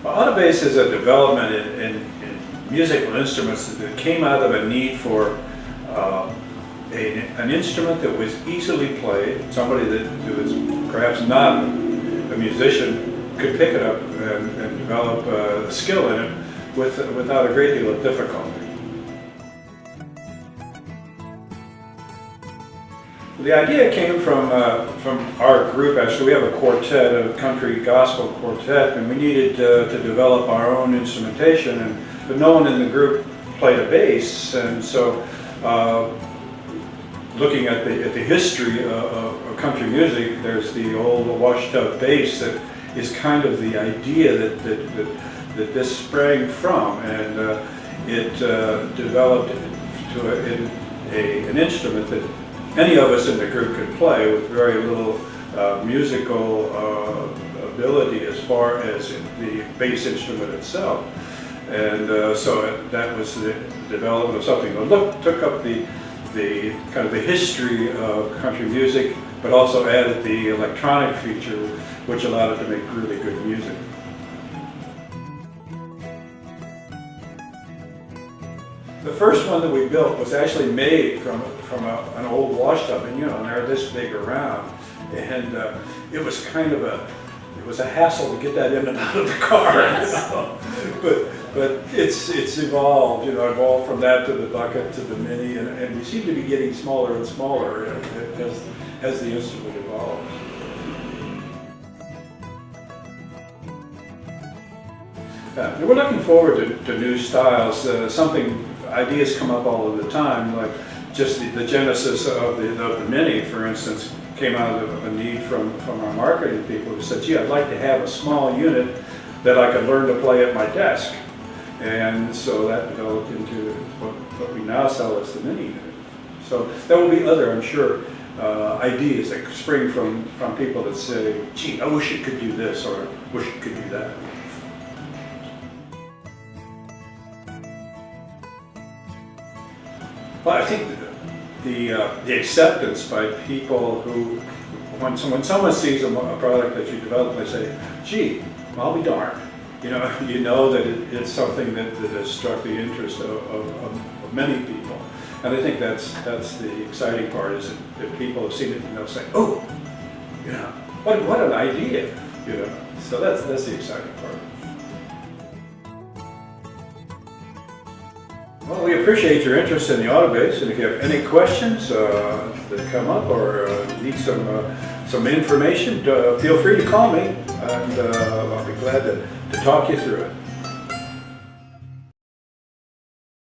Autobass is a development in musical instruments that came out of a need for an instrument that was easily played. Somebody that was perhaps not a musician could pick it up and develop a skill in it without a great deal of difficulty. The idea came from our group. Actually, we have a quartet, a country gospel quartet, and we needed to develop our own instrumentation, but no one in the group played a bass, and so looking at the history of country music, there's the old washed-out bass that is kind of the idea that this sprang from, and it developed to an instrument that any of us in the group could play with very little musical ability as far as the bass instrument itself. And so that was the development of something that took up the kind of the history of country music, but also added the electronic feature, which allowed it to make really good music. The first one that we built was actually made from an old wash tub, and and they're this big around, and it was kind of it was a hassle to get that in and out of the car. Yes. But it's evolved, evolved from that to the bucket to the mini, and we seem to be getting smaller and smaller as the instrument evolves. We're looking forward to new styles. Ideas come up all of the time, like just the genesis of the Mini, for instance, came out of a need from our marketing people who said, gee, I'd like to have a small unit that I could learn to play at my desk. And so that developed into what we now sell as the Mini unit. So there will be other, I'm sure, ideas that spring from people that say, gee, I wish it could do this, or I wish it could do that. Well, I think the acceptance by people who, when someone sees a product that you develop, they say, gee, I'll be darned. You know that it's something that has struck the interest of many people. And I think that's the exciting part, is that people have seen it and they'll say, oh, what an idea. So that's the exciting part. Well, we appreciate your interest in the Autobass, and if you have any questions that come up or need some information, feel free to call me, and I'll be glad to talk you through it.